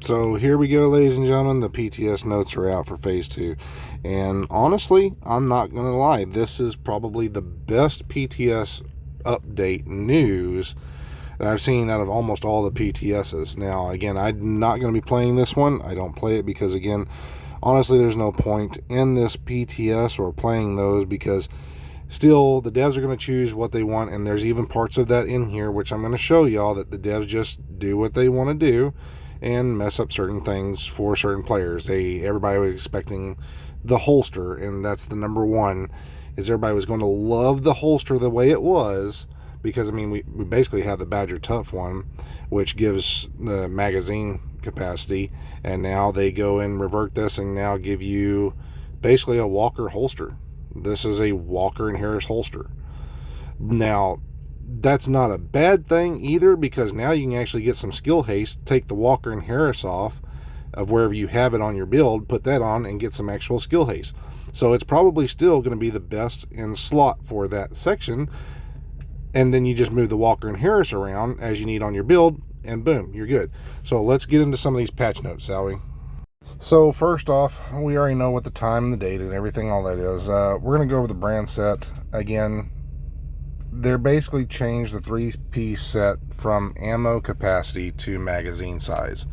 So here we go, ladies and gentlemen. The PTS notes are out for Phase 2. And honestly, I'm not going to lie. This is probably the best PTS update news that I've seen out of almost all the PTSs. Now, again, I'm not going to be playing this one. I don't play it because, again, honestly, there's no point in this PTS or playing those because still the devs are going to choose what they want. And there's even parts of that in here, which I'm going to show y'all, that the devs just do what they want to do and mess up certain things for certain players. Everybody was expecting the holster, and that's the number one, is everybody was going to love the holster the way it was, because I mean we basically have the Badger Tough one, which gives the magazine capacity, and now they go and revert this and now give you basically a Walker holster. This is a Walker and Harris holster. Now that's not a bad thing either, because now you can actually get some skill haste, take the Walker and Harris off of wherever you have it on your build, put that on and get some actual skill haste. So it's probably still going to be the best in slot for that section, and then you just move the Walker and Harris around as you need on your build, and boom, you're good. So let's get into some of these patch notes, shall we? So first off, we already know what the time and the date and everything, all that is. We're going to go over the brand set again. They're basically changed the 3-piece set from ammo capacity to magazine size.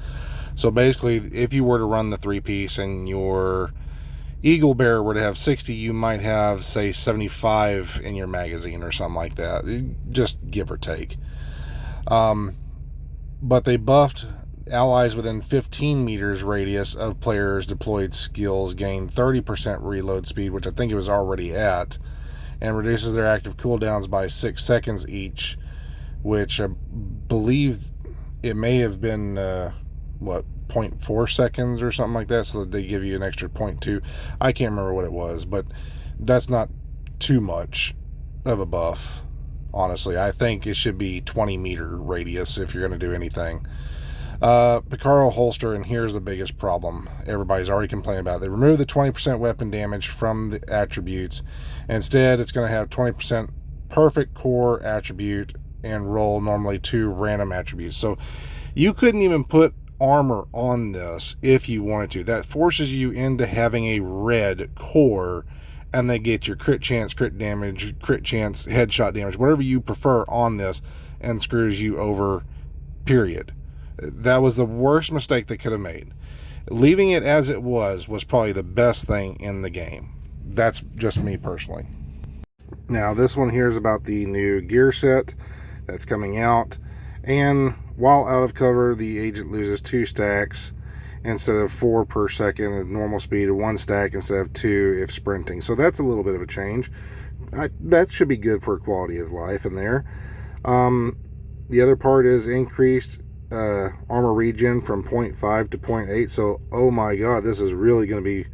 So basically, if you were to run the 3-piece and your Eagle Bear were to have 60, you might have, say, 75 in your magazine or something like that. Just give or take. But they buffed allies within 15 meters radius of players' deployed skills gain 30% reload speed, which I think it was already at, and reduces their active cooldowns by 6 seconds each, which I believe it may have been 0.4 seconds or something like that, so that they give you an extra 0.2. I can't remember what it was, but that's not too much of a buff, honestly. I think it should be 20 meter radius if you're going to do anything. Picaro holster, and here's the biggest problem everybody's already complaining about. They removed the 20% weapon damage from the attributes. Instead, it's going to have 20% perfect core attribute and roll normally 2 random attributes. So you couldn't even put armor on this if you wanted to. That forces you into having a red core, and they get your crit chance, crit damage, crit chance, headshot damage, whatever you prefer on this, and screws you over, period. That was the worst mistake they could have made. Leaving it as it was probably the best thing in the game. That's just me personally. Now this one here is about the new gear set that's coming out, and while out of cover, the agent loses 2 stacks instead of 4 per second at normal speed, 1 stack instead of 2 if sprinting. So that's a little bit of a change. That should be good for quality of life in there. The other part is increased armor regen from 0.5 to 0.8. So oh my god, this is really going to be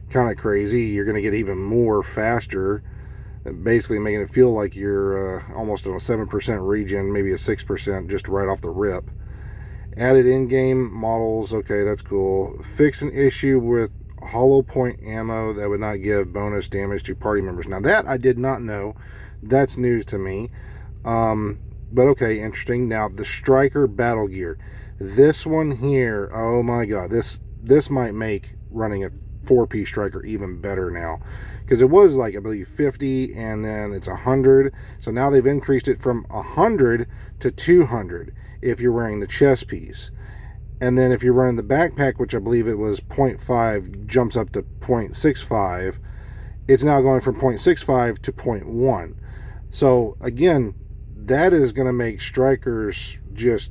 kind of crazy. You're going to get even more faster, basically making it feel like you're almost on a 7% regen, maybe a 6% just right off the rip. Added in-game models, okay, that's cool. Fix an issue with hollow point ammo that would not give bonus damage to party members. Now that I did not know. That's news to me. But okay, interesting. Now the striker battle gear, this one here, oh my god, this might make running a 4-piece striker even better now, because it was like, I believe 50 and then it's 100. So now they've increased it from 100 to 200 if you're wearing the chest piece, and then if you're running the backpack, which I believe it was 0.5, jumps up to 0.65. It's now going from 0.65 to 0.1. So again, that is going to make strikers just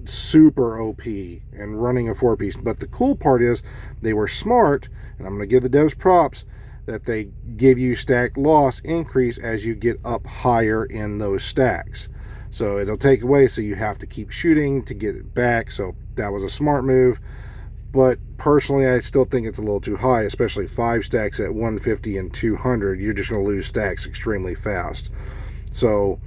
super OP and running a 4-piece. But the cool part is they were smart, and I'm going to give the devs props, that they give you stack loss increase as you get up higher in those stacks. So it'll take away, so you have to keep shooting to get it back. So that was a smart move. But personally, I still think it's a little too high, especially 5 stacks at 150 and 200. You're just going to lose stacks extremely fast. So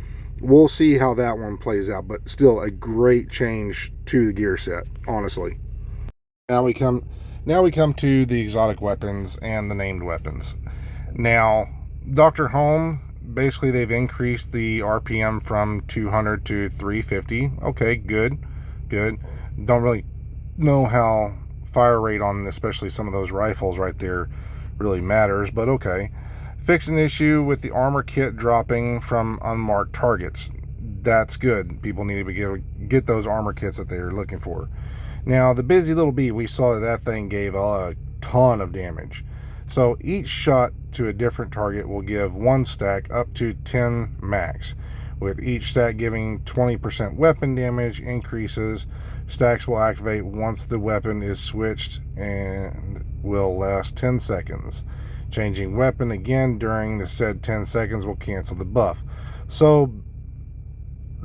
we'll see how that one plays out, but still a great change to the gear set, honestly. Now we come to the exotic weapons and the named weapons. Now, Dr. Home, basically they've increased the RPM from 200 to 350. Okay, good. Don't know how fire rate on especially some of those rifles right there really matters, but okay. Fix an issue with the armor kit dropping from unmarked targets. That's good. People need to get those armor kits that they're looking for. Now, the busy little bee, we saw that thing gave a ton of damage. So each shot to a different target will give 1 stack up to 10 max, with each stack giving 20% weapon damage increases. Stacks will activate once the weapon is switched and will last 10 seconds. Changing weapon again during the said 10 seconds will cancel the buff. So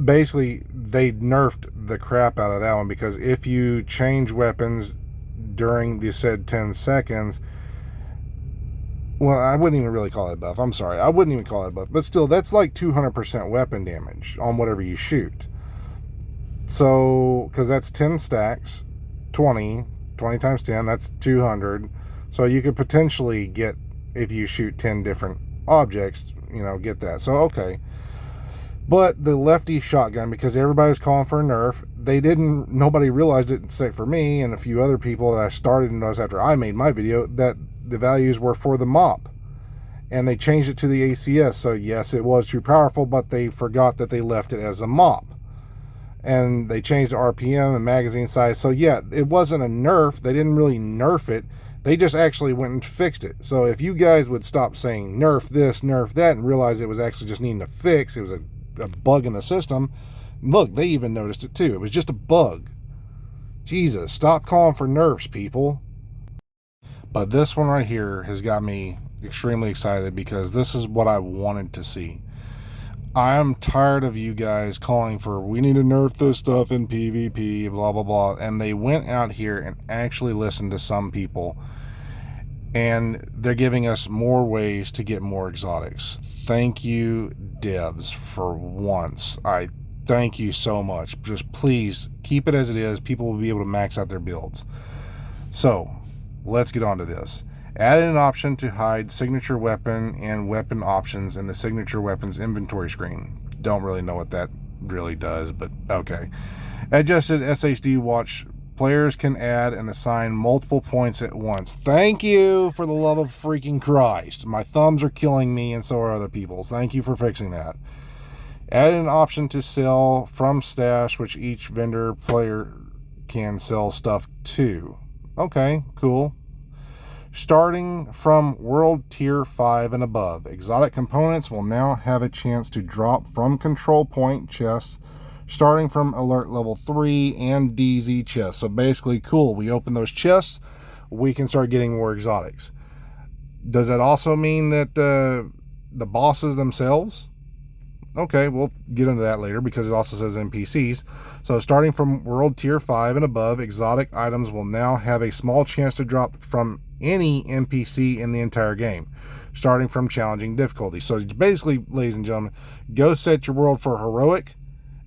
basically, they nerfed the crap out of that one, because if you change weapons during the said 10 seconds, well, I wouldn't even really call it a buff. I'm sorry. I wouldn't even call it a buff. But still, that's like 200% weapon damage on whatever you shoot. So, because that's 10 stacks, 20 times 10, that's 200. So you could potentially get, if you shoot 10 different objects, get that. So, okay. But the lefty shotgun, because everybody was calling for a nerf, nobody realized it except for me and a few other people that I started to notice after I made my video, that the values were for the mop. And they changed it to the ACS. So yes, it was too powerful, but they forgot that they left it as a mop. And they changed the RPM and magazine size. So yeah, it wasn't a nerf. They didn't really nerf it. They just actually went and fixed it. So if you guys would stop saying nerf this, nerf that, and realize it was actually just needing to fix, it was a bug in the system. Look, they even noticed it too. It was just a bug. Jesus, stop calling for nerfs, people. But this one right here has got me extremely excited, because this is what I wanted to see. I am tired of you guys calling for, we need to nerf this stuff in PvP, blah, blah, blah. And they went out here and actually listened to some people. And they're giving us more ways to get more exotics. Thank you, devs, for once. I thank you so much. Just please keep it as it is. People will be able to max out their builds. So, let's get on to this. Added an option to hide signature weapon and weapon options in the signature weapons inventory screen. Don't really know what that really does, but okay. Adjusted SHD watch. Players can add and assign multiple points at once. Thank you, for the love of freaking Christ. My thumbs are killing me, and so are other people's. Thank you for fixing that. Added an option to sell from stash, which each vendor player can sell stuff to. Okay, cool. Starting from World Tier 5 and above, exotic components will now have a chance to drop from control point chests, starting from alert level 3 and DZ chests. So basically, cool, we open those chests, we can start getting more exotics. Does that also mean that the bosses themselves? Okay, we'll get into that later, because it also says NPCs. So starting from World Tier 5 and above, exotic items will now have a small chance to drop from any NPC in the entire game, starting from challenging difficulty. So basically, ladies and gentlemen, go set your world for heroic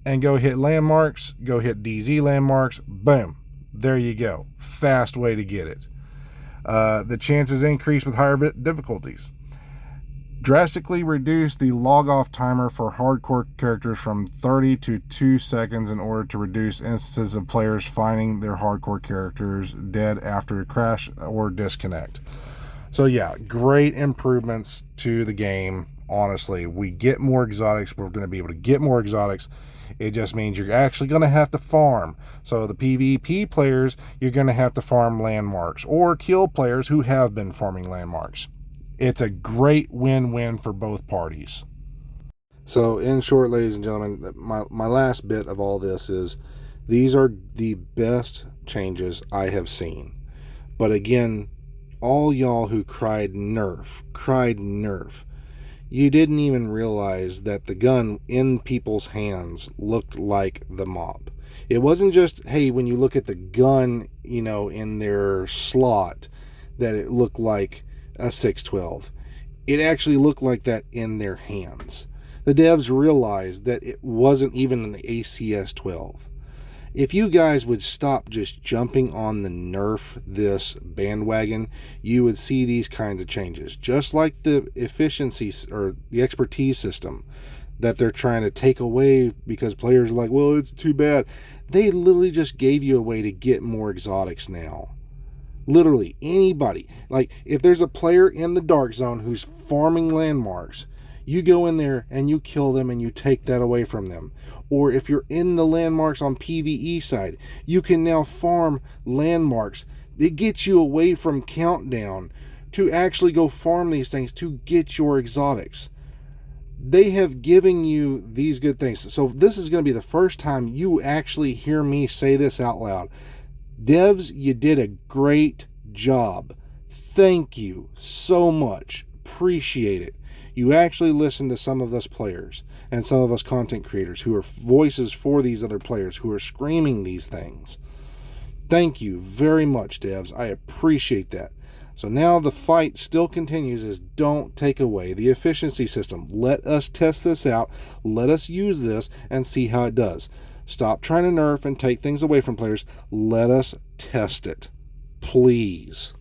and go hit landmarks, go hit DZ landmarks, boom, there you go. Fast way to get it. The chances increase with higher difficulties. Drastically reduce the log-off timer for hardcore characters from 30 to 2 seconds in order to reduce instances of players finding their hardcore characters dead after a crash or disconnect. So yeah, great improvements to the game. Honestly, we get more exotics. We're going to be able to get more exotics. It just means you're actually going to have to farm. So the PvP players, you're going to have to farm landmarks, or kill players who have been farming landmarks. It's a great win-win for both parties. So in short, ladies and gentlemen, my last bit of all this is, these are the best changes I have seen. But again, all y'all who cried nerf, you didn't even realize that the gun in people's hands looked like the mop. It wasn't just, hey, when you look at the gun, in their slot, that it looked like a 612. It actually looked like that in their hands. The devs realized that it wasn't even an ACS 12. If you guys would stop just jumping on the nerf this bandwagon, you would see these kinds of changes. Just like the efficiency or the expertise system. that they're trying to take away because players are like, well, it's too bad. They literally just gave you a way to get more exotics now. Literally anybody. Like, if there's a player in the dark zone who's farming landmarks, you go in there and you kill them and you take that away from them. Or if you're in the landmarks on PvE side, you can now farm landmarks. It gets you away from Countdown to actually go farm these things to get your exotics. They have given you these good things. So this is going to be the first time you actually hear me say this out loud. Devs, you did a great job. Thank you so much. Appreciate it. You actually listened to some of us players and some of us content creators who are voices for these other players who are screaming these things. Thank you very much, devs. I appreciate that. So now the fight still continues is don't take away the efficiency system. Let us test this out. Let us use this and see how it does. Stop trying to nerf and take things away from players. Let us test it. Please.